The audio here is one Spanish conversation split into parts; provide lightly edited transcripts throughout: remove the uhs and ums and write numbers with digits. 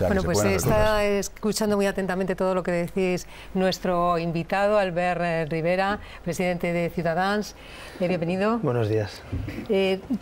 sea, bueno, pues está escuchando muy atentamente todo lo que decís nuestro invitado, Albert Rivera, presidente de Ciudadanos. Bienvenido. Buenos días.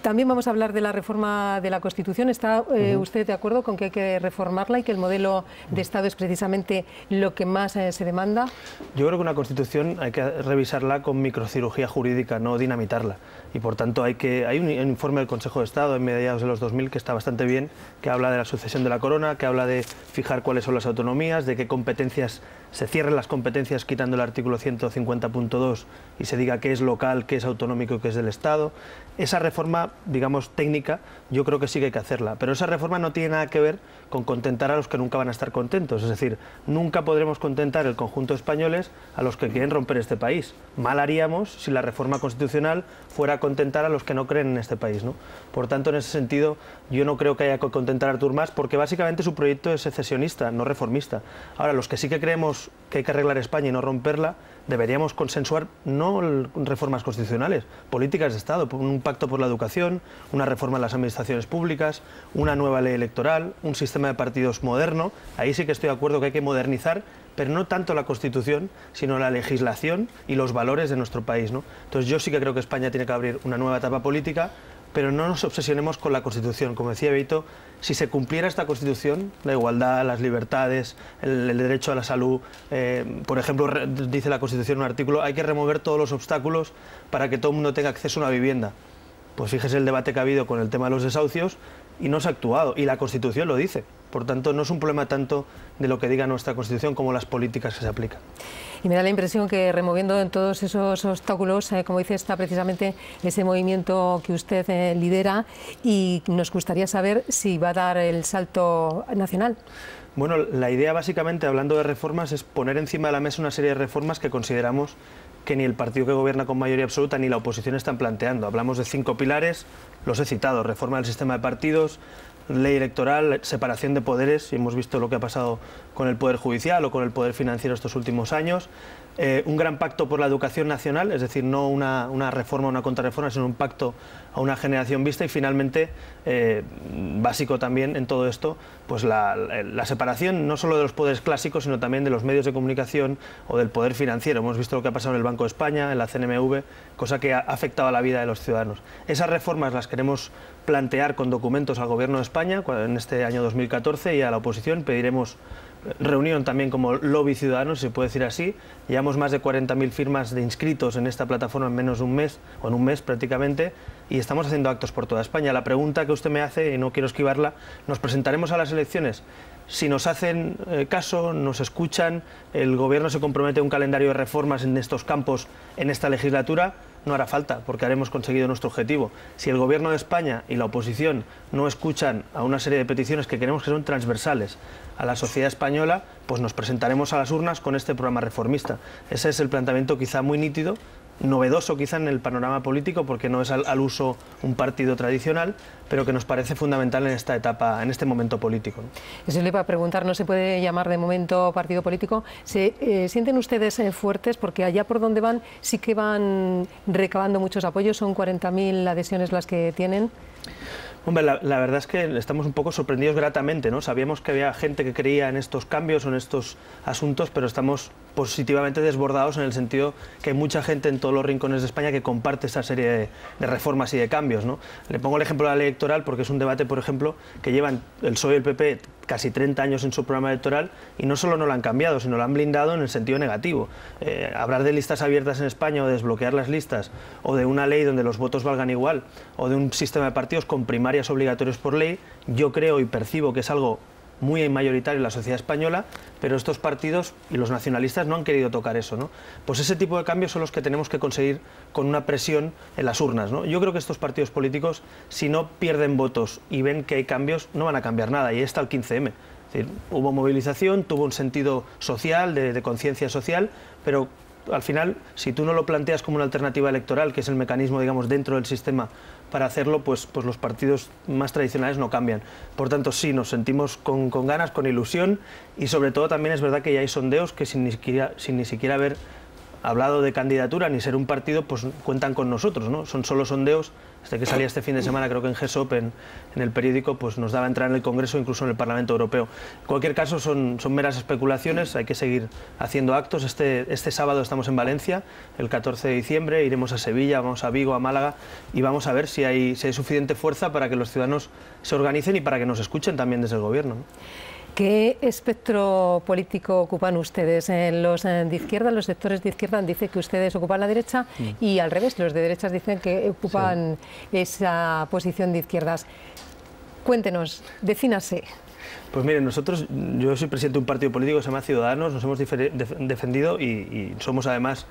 También vamos a hablar de la reforma de la Constitución. ¿Está usted de acuerdo con que hay que reformarla y que el modelo de Estado es precisamente lo que más se demanda? Yo creo que una Constitución hay que revisarla con microcirugía jurídica, no dinamitarla. Y por tanto hay un informe del Consejo de Estado en mediados de los 2000 que está bastante bien, que habla de la sucesión de la corona, que habla de fijar cuáles son las autonomías, de qué competencias se cierren las competencias quitando el artículo 150.2 y se diga qué es local, qué es autonómico y qué es del Estado. Esa reforma, digamos, técnica, yo creo que sí que hay que hacerla, pero esa reforma no tiene nada que ver con contentar a los que nunca van a estar contentos, es decir, nunca podremos contentar el conjunto de españoles a los que quieren romper este país. Mal haríamos si la reforma constitucional fuera a contentar a los que no creen en este país, ¿no? Por tanto, en ese sentido, yo no creo que haya que contentar a Artur Mas, porque básicamente su proyecto es secesionista, no reformista. Ahora, los que sí que creemos que hay que arreglar España y no romperla, deberíamos consensuar no reformas constitucionales, políticas de Estado, un pacto por la educación, una reforma en las administraciones públicas, una nueva ley electoral, un sistema de partidos moderno. Ahí sí que estoy de acuerdo que hay que modernizar, pero no tanto la Constitución, sino la legislación y los valores de nuestro país, ¿no? Entonces yo sí que creo que España tiene que abrir una nueva etapa política, pero no nos obsesionemos con la Constitución. Como decía Beito, si se cumpliera esta Constitución, la igualdad, las libertades, el derecho a la salud, por ejemplo, dice la Constitución en un artículo, hay que remover todos los obstáculos para que todo el mundo tenga acceso a una vivienda. Pues fíjese el debate que ha habido con el tema de los desahucios y no se ha actuado, y la Constitución lo dice. Por tanto, no es un problema tanto de lo que diga nuestra Constitución como las políticas que se aplican. Y me da la impresión que removiendo en todos esos obstáculos, como dice, está precisamente ese movimiento que usted lidera, y nos gustaría saber si va a dar el salto nacional. Bueno, la idea básicamente, hablando de reformas, es poner encima de la mesa una serie de reformas que consideramos que ni el partido que gobierna con mayoría absoluta ni la oposición están planteando. Hablamos de 5 pilares, los he citado: reforma del sistema de partidos, ley electoral, separación de poderes, y hemos visto lo que ha pasado con el Poder Judicial o con el Poder Financiero estos últimos años, un gran pacto por la educación nacional, es decir, no una reforma o una contrarreforma, sino un pacto a una generación vista, y finalmente, básico también en todo esto, pues la separación no solo de los poderes clásicos, sino también de los medios de comunicación o del poder financiero. Hemos visto lo que ha pasado en el Banco de España, en la CNMV, cosa que ha afectado a la vida de los ciudadanos. Esas reformas las queremos plantear con documentos al Gobierno de España en este año 2014, y a la oposición pediremos reunión también como lobby ciudadano, si se puede decir así. Llevamos más de 40.000 firmas de inscritos en esta plataforma en menos de un mes, o en un mes prácticamente, y estamos haciendo actos por toda España. La pregunta que usted me hace, y no quiero esquivarla: ¿nos presentaremos a las elecciones? Si nos hacen caso, nos escuchan, el Gobierno se compromete a un calendario de reformas en estos campos en esta legislatura, no hará falta, porque habremos conseguido nuestro objetivo. Si el Gobierno de España y la oposición no escuchan a una serie de peticiones que queremos que son transversales a la sociedad española, pues nos presentaremos a las urnas con este programa reformista. Ese es el planteamiento quizá muy nítido, novedoso quizá en el panorama político, porque no es al uso un partido tradicional, pero que nos parece fundamental en esta etapa, en este momento político, ¿no? Eso le iba a preguntar, ¿no se puede llamar de momento partido político? ¿Se sienten ustedes fuertes? Porque allá por donde van sí que van recabando muchos apoyos, son 40.000 adhesiones las que tienen. Hombre, la verdad es que estamos un poco sorprendidos gratamente, ¿no? Sabíamos que había gente que creía en estos cambios o en estos asuntos, pero estamos positivamente desbordados en el sentido que hay mucha gente en todos los rincones de España que comparte esta serie de reformas y de cambios, ¿no? Le pongo el ejemplo de la ley electoral porque es un debate, por ejemplo, que llevan el PSOE y el PP casi 30 años en su programa electoral, y no solo no lo han cambiado, sino lo han blindado en el sentido negativo. Hablar de listas abiertas en España, o de desbloquear las listas, o de una ley donde los votos valgan igual, o de un sistema de partidos con primarias obligatorias por ley, yo creo y percibo que es algo muy mayoritario en la sociedad española, pero estos partidos y los nacionalistas no han querido tocar eso, ¿no? Pues ese tipo de cambios son los que tenemos que conseguir con una presión en las urnas, ¿no? Yo creo que estos partidos políticos, si no pierden votos y ven que hay cambios, no van a cambiar nada, y ahí está el 15M. Es decir, hubo movilización, tuvo un sentido social, de conciencia social, pero al final, si tú no lo planteas como una alternativa electoral, que es el mecanismo, digamos, dentro del sistema para hacerlo, pues los partidos más tradicionales no cambian. Por tanto, sí, nos sentimos con ganas, con ilusión, y sobre todo también es verdad que ya hay sondeos que sin ni siquiera haber hablado de candidatura ni ser un partido, pues cuentan con nosotros, ¿no? Son solo sondeos. Desde que salía este fin de semana, creo que en GESOP, en el periódico, pues nos daba entrar en el Congreso, incluso en el Parlamento Europeo. En cualquier caso, son meras especulaciones, hay que seguir haciendo actos. Este sábado estamos en Valencia, el 14 de diciembre, iremos a Sevilla, vamos a Vigo, a Málaga, y vamos a ver si hay suficiente fuerza para que los ciudadanos se organicen y para que nos escuchen también desde el Gobierno, ¿no? ¿Qué espectro político ocupan ustedes? Los de izquierda, los sectores de izquierda dicen que ustedes ocupan la derecha y al revés, los de derechas dicen que ocupan esa posición de izquierdas. Cuéntenos, defínase. Pues miren, yo soy presidente de un partido político que se llama Ciudadanos, nos hemos defendido y somos además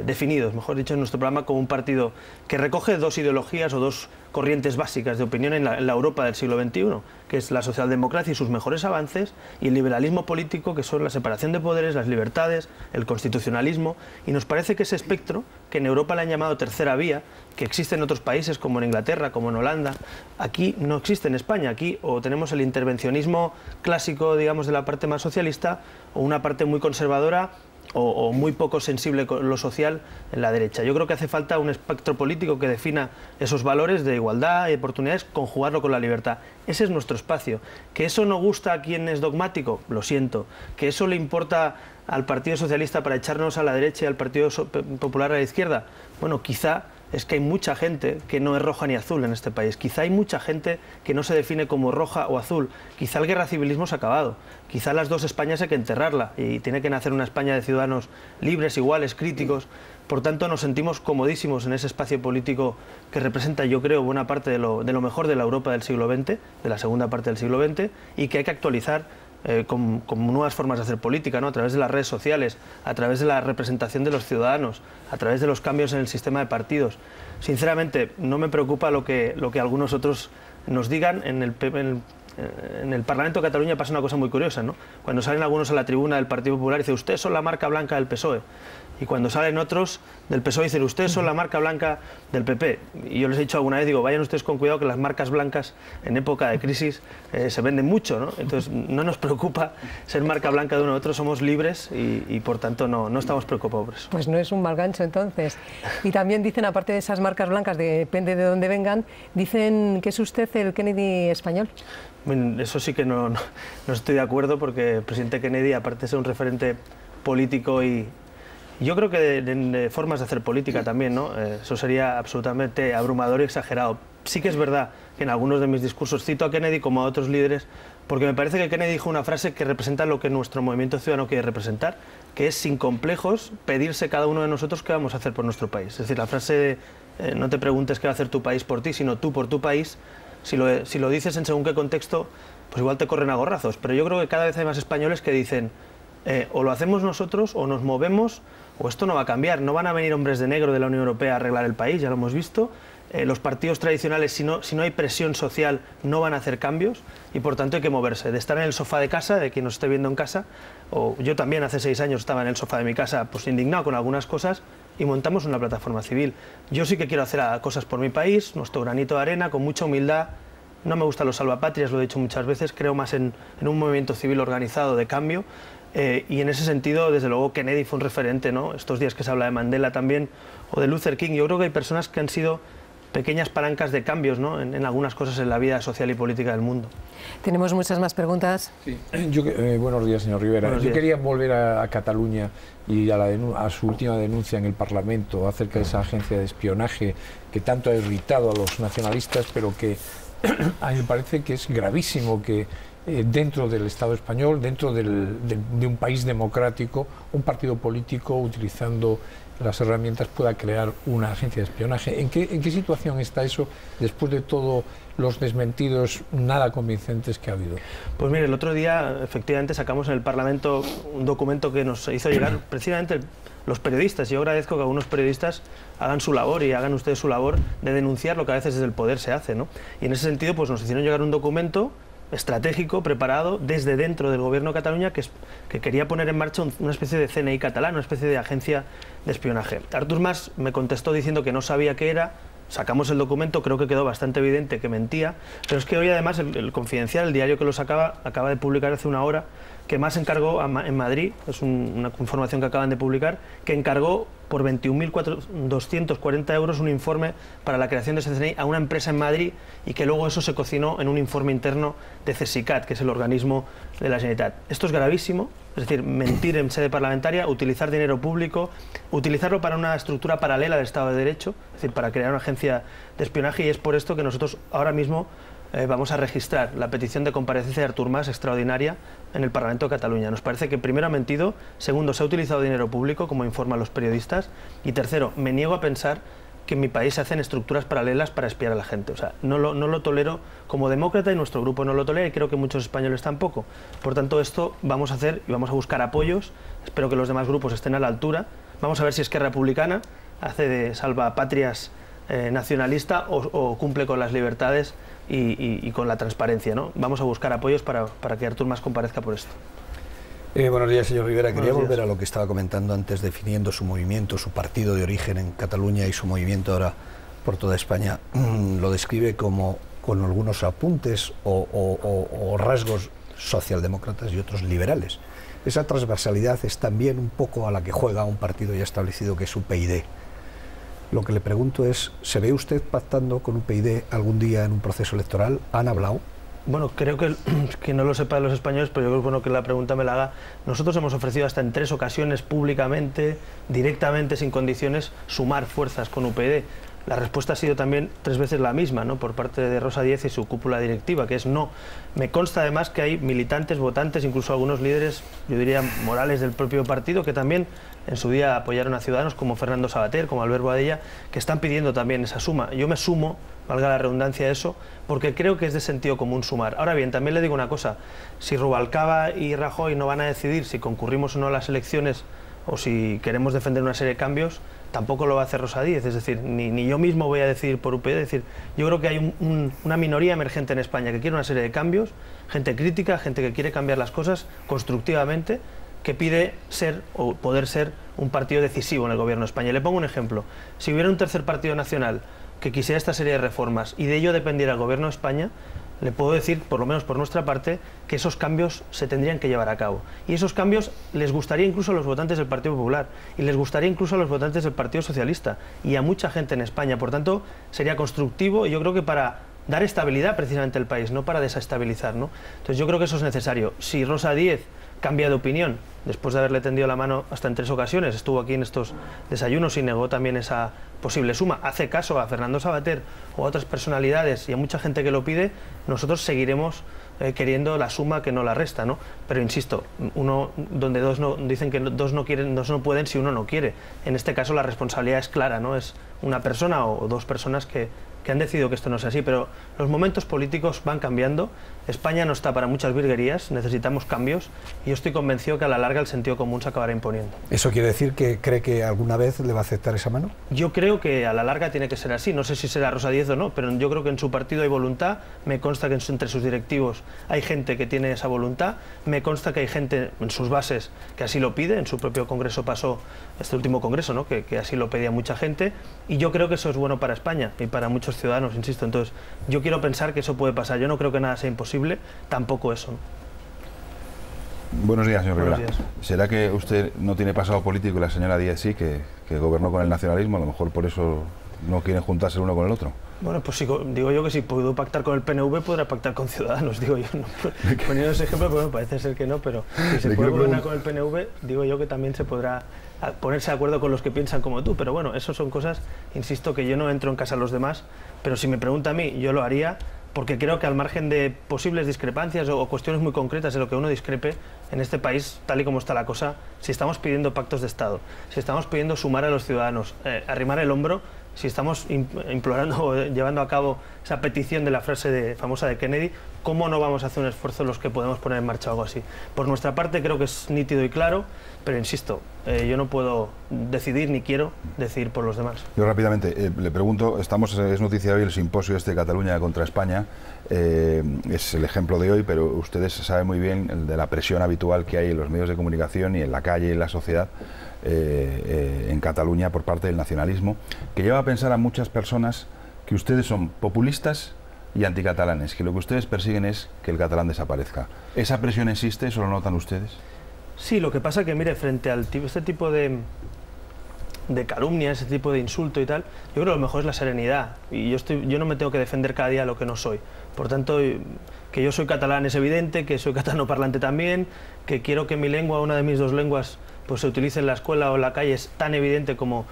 definidos, mejor dicho, en nuestro programa como un partido que recoge dos ideologías o dos corrientes básicas de opinión en la Europa del siglo XXI, que es la socialdemocracia y sus mejores avances, y el liberalismo político, que son la separación de poderes, las libertades, el constitucionalismo, y nos parece que ese espectro, que en Europa le han llamado tercera vía, que existe en otros países como en Inglaterra, como en Holanda, aquí no existe en España. Aquí o tenemos el intervencionismo clásico, digamos, de la parte más socialista, o una parte muy conservadora o muy poco sensible con lo social en la derecha. Yo creo que hace falta un espectro político que defina esos valores de igualdad y oportunidades, conjugarlo con la libertad. Ese es nuestro espacio. Que eso no gusta a quien es dogmático, lo siento. Que eso le importa al Partido Socialista para echarnos a la derecha y al Partido Popular a la izquierda, bueno, quizá es que hay mucha gente que no es roja ni azul en este país. Quizá hay mucha gente que no se define como roja o azul. Quizá el guerra civilismo se ha acabado. Quizá las dos Españas hay que enterrarla y tiene que nacer una España de ciudadanos libres, iguales, críticos. Por tanto, nos sentimos comodísimos en ese espacio político que representa, yo creo, buena parte de lo mejor de la Europa del siglo XX, de la segunda parte del siglo XX, y que hay que actualizar con nuevas formas de hacer política, ¿no? A través de las redes sociales, a través de la representación de los ciudadanos, a través de los cambios en el sistema de partidos. Sinceramente, no me preocupa lo que algunos otros nos digan. En el Parlamento de Cataluña pasa una cosa muy curiosa, ¿no? Cuando salen algunos a la tribuna del Partido Popular, dice, ustedes son la marca blanca del PSOE. Y cuando salen otros del PSOE dicen, ustedes son la marca blanca del PP. Y yo les he dicho alguna vez, digo, vayan ustedes con cuidado que las marcas blancas en época de crisis se venden mucho, ¿no? Entonces no nos preocupa ser marca blanca de uno u otro, somos libres y por tanto no estamos preocupados por eso. Pues no es un mal gancho entonces. Y también dicen, aparte de esas marcas blancas, depende de dónde vengan, dicen que es usted el Kennedy español. Eso sí que no estoy de acuerdo, porque el presidente Kennedy, aparte de ser un referente político y yo creo que de formas de hacer política también, ¿no? Eso sería absolutamente abrumador y exagerado. Sí que es verdad que en algunos de mis discursos cito a Kennedy como a otros líderes, porque me parece que Kennedy dijo una frase que representa lo que nuestro movimiento ciudadano quiere representar, que es sin complejos pedirse cada uno de nosotros qué vamos a hacer por nuestro país. Es decir, la frase de no te preguntes qué va a hacer tu país por ti, sino tú por tu país. Si lo dices en según qué contexto, pues igual te corren a gorrazos. Pero yo creo que cada vez hay más españoles que dicen o lo hacemos nosotros o nos movemos o esto no va a cambiar. No van a venir hombres de negro de la Unión Europea a arreglar el país, ya lo hemos visto. Los partidos tradicionales, si no hay presión social, no van a hacer cambios y por tanto hay que moverse. De estar en el sofá de casa, de quien nos esté viendo en casa, o yo también hace 6 años estaba en el sofá de mi casa pues indignado con algunas cosas y montamos una plataforma civil. Yo sí que quiero hacer cosas por mi país, nuestro granito de arena, con mucha humildad. No me gustan los salvapatrias, lo he dicho muchas veces, creo más en un movimiento civil organizado de cambio. Y en ese sentido, desde luego, Kennedy fue un referente, ¿no? Estos días que se habla de Mandela también, o de Luther King. Yo creo que hay personas que han sido pequeñas palancas de cambios, ¿no? en algunas cosas en la vida social y política del mundo. Tenemos muchas más preguntas. Sí. Buenos días, señor Rivera. Buenos días. Yo quería volver a Cataluña y a su última denuncia en el Parlamento acerca de esa agencia de espionaje que tanto ha irritado a los nacionalistas, pero que a mí me parece que es gravísimo que dentro del Estado español, dentro de un país democrático, un partido político utilizando las herramientas pueda crear una agencia de espionaje. ¿En qué situación está eso después de todos los desmentidos nada convincentes que ha habido? Pues mire, el otro día efectivamente sacamos en el Parlamento un documento que nos hizo llegar precisamente los periodistas. Yo agradezco que algunos periodistas hagan su labor y hagan ustedes su labor de denunciar lo que a veces desde el poder se hace, ¿no? Y en ese sentido pues nos hicieron llegar un documento estratégico, preparado desde dentro del Gobierno de Cataluña, que quería poner en marcha una especie de CNI catalán, una especie de agencia de espionaje. Artur Mas me contestó diciendo que no sabía qué era, Sacamos el documento, creo que quedó bastante evidente que mentía, pero es que hoy además el Confidencial, el diario que lo sacaba, acaba de publicar hace una hora que más encargó en Madrid, es una información que acaban de publicar, que encargó por 21.240 euros un informe para la creación de ese CNI a una empresa en Madrid y que luego eso se cocinó en un informe interno de CSICAT, que es el organismo de la Generalitat. Esto es gravísimo, es decir, mentir en sede parlamentaria, utilizar dinero público, utilizarlo para una estructura paralela del Estado de Derecho, es decir, para crear una agencia de espionaje, y es por esto que nosotros ahora mismo vamos a registrar la petición de comparecencia de Artur Mas extraordinaria en el Parlamento de Cataluña. Nos parece que primero ha mentido, segundo se ha utilizado dinero público, como informan los periodistas, y tercero, me niego a pensar que en mi país se hacen estructuras paralelas para espiar a la gente. O sea, no lo tolero como demócrata, y nuestro grupo no lo tolera, y creo que muchos españoles tampoco. Por tanto, esto vamos a hacer y vamos a buscar apoyos. Espero que los demás grupos estén a la altura. Vamos a ver si Esquerra Republicana hace de salvapatrias nacionalista o cumple con las libertades y con la transparencia, ¿no? Vamos a buscar apoyos para que Artur Mas comparezca por esto. Buenos días, señor Rivera. Quería Buenos días. volver a lo que estaba comentando antes, definiendo su movimiento, su partido de origen en Cataluña y su movimiento ahora por toda España. Lo describe como con algunos apuntes o rasgos socialdemócratas y otros liberales. Esa transversalidad es también un poco a la que juega un partido ya establecido, que es UPyD. Lo que le pregunto es, ¿se ve usted pactando con UPyD algún día en un proceso electoral? ¿Han hablado? Bueno, creo que no lo sepan los españoles, pero yo creo que es bueno que la pregunta me la haga. Nosotros hemos ofrecido hasta en 3 ocasiones públicamente, directamente, sin condiciones, sumar fuerzas con UPyD. La respuesta ha sido también 3 veces la misma, ¿no?, por parte de Rosa Díez y su cúpula directiva, que es no. Me consta además que hay militantes, votantes, incluso algunos líderes, yo diría morales del propio partido, que también en su día apoyaron a Ciudadanos, como Fernando Savater, como Albert Boadella, que están pidiendo también esa suma. Yo me sumo, valga la redundancia de eso, porque creo que es de sentido común sumar. Ahora bien, también le digo una cosa, si Rubalcaba y Rajoy no van a decidir si concurrimos o no a las elecciones o si queremos defender una serie de cambios, tampoco lo va a hacer Rosa Díez, es decir, ni yo mismo voy a decidir por UPyD. Es decir, yo creo que hay una minoría emergente en España que quiere una serie de cambios, gente crítica, gente que quiere cambiar las cosas constructivamente, que pide ser o poder ser un partido decisivo en el gobierno de España. Le pongo un ejemplo, si hubiera un tercer partido nacional que quisiera esta serie de reformas y de ello dependiera el gobierno de España, le puedo decir, por lo menos por nuestra parte, que esos cambios se tendrían que llevar a cabo. Y esos cambios les gustaría incluso a los votantes del Partido Popular, y les gustaría incluso a los votantes del Partido Socialista, y a mucha gente en España. Por tanto, sería constructivo, y yo creo que para dar estabilidad precisamente al país, no para desestabilizar, ¿no? Entonces yo creo que eso es necesario. Si Rosa Díez cambia de opinión, después de haberle tendido la mano hasta en 3 ocasiones, estuvo aquí en estos desayunos y negó también esa posible suma, hace caso a Fernando Savater o a otras personalidades y a mucha gente que lo pide, nosotros seguiremos queriendo la suma que no la resta, ¿no? Pero insisto, donde dos no, dicen que dos no quieren, dos no pueden si uno no quiere. En este caso la responsabilidad es clara, ¿no? Es una persona o 2 personas que han decidido que esto no sea así, pero los momentos políticos van cambiando. España no está para muchas virguerías, necesitamos cambios, y yo estoy convencido que a la larga el sentido común se acabará imponiendo. ¿Eso quiere decir que cree que alguna vez le va a aceptar esa mano? Yo creo que a la larga tiene que ser así, no sé si será Rosa Díez o no, pero yo creo que en su partido hay voluntad, me consta que entre sus directivos hay gente que tiene esa voluntad, me consta que hay gente en sus bases que así lo pide, en su propio congreso pasó, este último congreso, ¿no?, que así lo pedía mucha gente, y yo creo que eso es bueno para España y para muchos ciudadanos, insisto. Entonces yo quiero pensar que eso puede pasar, yo no creo que nada sea imposible, tampoco eso, ¿no? Buenos días, señor Rivera. Buenos días. ¿Será que usted no tiene pasado político y la señora Díez sí, que gobernó con el nacionalismo? A lo mejor por eso no quieren juntarse el uno con el otro. Bueno, pues digo yo que si puedo pactar con el PNV, podrá pactar con Ciudadanos, digo yo. No, poniendo ese ejemplo, pues, parece ser que no, pero si se puede gobernar con el PNV, digo yo que también se podrá ponerse de acuerdo con los que piensan como tú. Pero bueno, eso son cosas, insisto, que yo no entro en casa de los demás, pero si me pregunta a mí, yo lo haría, porque creo que al margen de posibles discrepancias o cuestiones muy concretas de lo que uno discrepe, en este país, tal y como está la cosa, si estamos pidiendo pactos de Estado, si estamos pidiendo sumar a los ciudadanos, arrimar el hombro, si estamos implorando o llevando a cabo esa petición de la frase famosa de Kennedy, ¿cómo no vamos a hacer un esfuerzo los que podemos poner en marcha algo así? Por nuestra parte creo que es nítido y claro, pero insisto, yo no puedo decidir ni quiero decidir por los demás. Yo rápidamente le pregunto, es noticia hoy el simposio de Cataluña contra España, es el ejemplo de hoy, pero ustedes saben muy bien de la presión habitual que hay en los medios de comunicación y en la calle y en la sociedad en Cataluña por parte del nacionalismo, que lleva a pensar a muchas personas que ustedes son populistas y anticatalanes, que lo que ustedes persiguen es que el catalán desaparezca. ¿Esa presión existe? ¿Eso lo notan ustedes? Sí, lo que pasa que, mire, frente a este tipo de calumnia, ese tipo de insulto y tal, yo creo que lo mejor es la serenidad. Y yo no me tengo que defender cada día lo que no soy. Por tanto, que yo soy catalán es evidente, que soy catalano parlante también, que quiero que mi lengua, una de mis dos lenguas, pues se utilice en la escuela o en la calle, es tan evidente como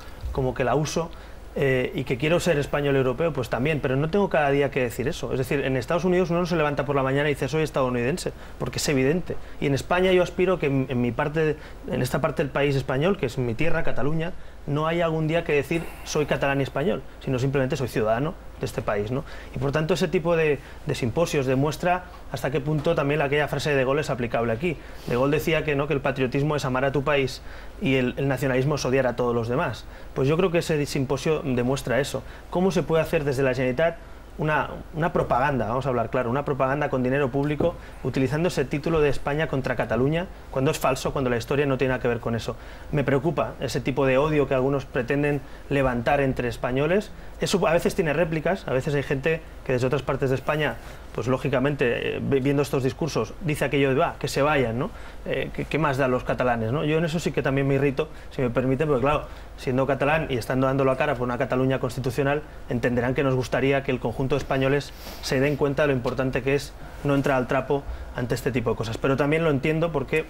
que la uso. Y que quiero ser español europeo, pues también, pero no tengo cada día que decir eso. Es decir, en Estados Unidos uno no se levanta por la mañana y dice soy estadounidense, porque es evidente. Y en España yo aspiro que en esta parte del país español, que es mi tierra, Cataluña, no haya algún día que decir soy catalán y español, sino simplemente soy ciudadano de este país, ¿no? Y por tanto ese tipo de simposios demuestra hasta qué punto también aquella frase de De Gaulle es aplicable aquí. De Gaulle decía que el patriotismo es amar a tu país y el nacionalismo es odiar a todos los demás. Pues yo creo que ese simposio demuestra eso. ¿Cómo se puede hacer desde la Generalitat una propaganda, vamos a hablar claro, una propaganda con dinero público utilizando ese título de España contra Cataluña cuando es falso, cuando la historia no tiene nada que ver con eso? Me preocupa ese tipo de odio que algunos pretenden levantar entre españoles. Eso a veces tiene réplicas, a veces hay gente que desde otras partes de España, pues lógicamente, viendo estos discursos, dice aquello de que se vayan, ¿no? ¿Qué más da a los catalanes, ¿no? Yo en eso sí que también me irrito, si me permiten, porque claro, siendo catalán y estando dando la cara por una Cataluña constitucional, entenderán que nos gustaría que el conjunto de españoles se den cuenta de lo importante que es no entrar al trapo ante este tipo de cosas. Pero también lo entiendo porque,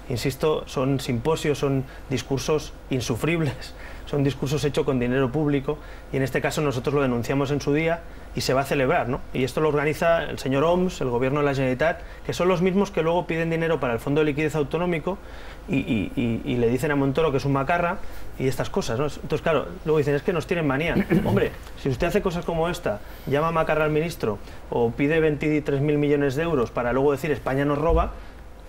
insisto, son simposios, son discursos insufribles, son discursos hechos con dinero público y en este caso nosotros lo denunciamos en su día y se va a celebrar, ¿no? Y esto lo organiza el señor Homs, el gobierno de la Generalitat, que son los mismos que luego piden dinero para el Fondo de Liquidez Autonómico y le dicen a Montoro que es un macarra y estas cosas, ¿no? Entonces, claro, luego dicen, es que nos tienen manía. Hombre, si usted hace cosas como esta, llama macarra al ministro o pide 23.000 millones de euros para luego decir España nos roba,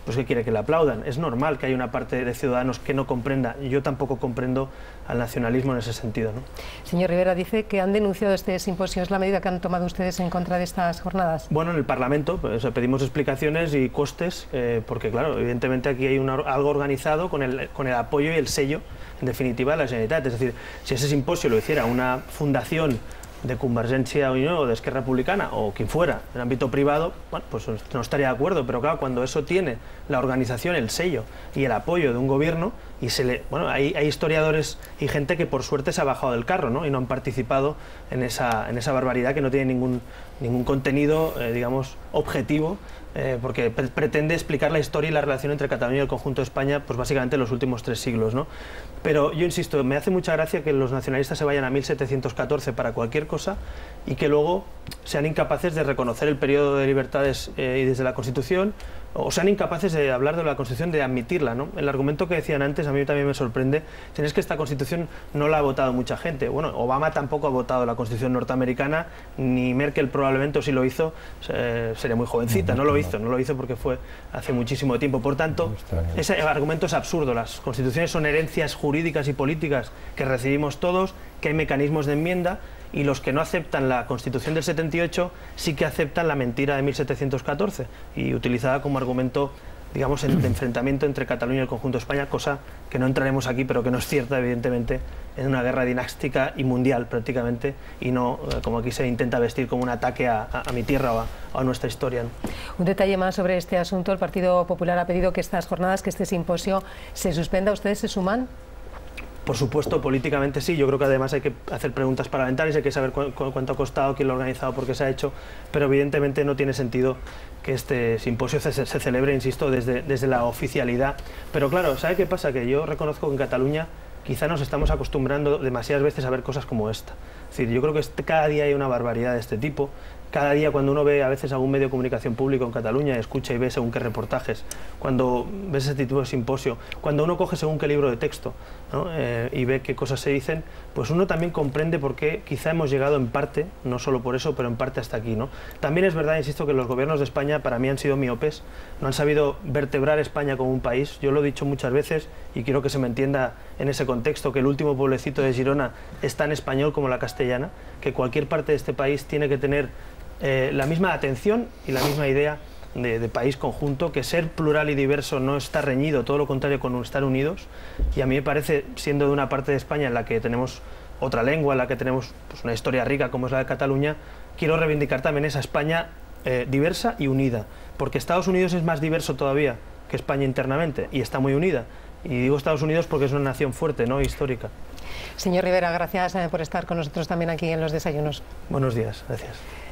pues ¿qué quiere? Que le aplaudan. Es normal que haya una parte de ciudadanos que no comprenda. Yo tampoco comprendo al nacionalismo en ese sentido, ¿no? Señor Rivera, dice que han denunciado este simposio. ¿Es la medida que han tomado ustedes en contra de estas jornadas? Bueno, en el Parlamento pues, pedimos explicaciones y costes, porque claro, evidentemente aquí hay algo organizado con el apoyo y el sello, en definitiva, de la Generalitat. Es decir, si ese simposio lo hiciera una fundación de Convergencia Unión o de Esquerra Republicana o quien fuera, en ámbito privado, bueno, pues no estaría de acuerdo, pero claro, cuando eso tiene la organización, el sello y el apoyo de un gobierno, y hay historiadores y gente que por suerte se ha bajado del carro, ¿no? Y no han participado en esa barbaridad que no tiene ningún contenido, digamos, objetivo, porque pretende explicar la historia y la relación entre Cataluña y el conjunto de España, pues básicamente en los últimos 3 siglos, ¿no? Pero yo insisto, me hace mucha gracia que los nacionalistas se vayan a 1714 para cualquier cosa y que luego sean incapaces de reconocer el periodo de libertades y desde la Constitución, o sean incapaces de hablar de la Constitución, de admitirla, ¿no? El argumento que decían antes a mí también me sorprende, es que esta Constitución no la ha votado mucha gente. Bueno, Obama tampoco ha votado la Constitución norteamericana, ni Merkel probablemente, o si lo hizo, sería muy jovencita, no lo hizo porque fue hace muchísimo tiempo. Por tanto, ese argumento es absurdo. Las constituciones son herencias jurídicas y políticas que recibimos todos, que hay mecanismos de enmienda, y los que no aceptan la Constitución del 78 sí que aceptan la mentira de 1714 y utilizada como argumento, digamos, de enfrentamiento entre Cataluña y el conjunto de España, cosa que no entraremos aquí, pero que no es cierta, evidentemente, en una guerra dinástica y mundial prácticamente, y no como aquí se intenta vestir como un ataque a mi tierra o a nuestra historia, ¿no? Un detalle más sobre este asunto: el Partido Popular ha pedido que estas jornadas, que este simposio se suspenda. ¿Ustedes se suman? Por supuesto, políticamente sí. Yo creo que además hay que hacer preguntas parlamentarias, hay que saber cuánto ha costado, quién lo ha organizado, por qué se ha hecho, pero evidentemente no tiene sentido que este simposio se celebre, insisto, desde la oficialidad. Pero claro, ¿sabe qué pasa? Que yo reconozco que en Cataluña quizá nos estamos acostumbrando demasiadas veces a ver cosas como esta. Es decir, yo creo que cada día hay una barbaridad de este tipo. Cada día, cuando uno ve a veces algún medio de comunicación público en Cataluña, escucha y ve según qué reportajes, cuando ves ese tipo de simposio, cuando uno coge según qué libro de texto, ¿no? Y ve qué cosas se dicen, pues uno también comprende por qué quizá hemos llegado en parte, no solo por eso, pero en parte hasta aquí, ¿no? También es verdad, insisto, que los gobiernos de España para mí han sido miopes, no han sabido vertebrar España como un país. Yo lo he dicho muchas veces y quiero que se me entienda en ese contexto, que el último pueblecito de Girona es tan español como la castellana, que cualquier parte de este país tiene que tener la misma atención y la misma idea de país conjunto, que ser plural y diverso no está reñido, todo lo contrario con estar unidos. Y a mí me parece, siendo de una parte de España en la que tenemos otra lengua en la que tenemos pues, una historia rica como es la de Cataluña, quiero reivindicar también esa España diversa y unida, porque Estados Unidos es más diverso todavía que España internamente y está muy unida. Y digo Estados Unidos porque es una nación fuerte, ¿no? Histórica. Señor Rivera, gracias por estar con nosotros también aquí en Los Desayunos. Buenos días, gracias.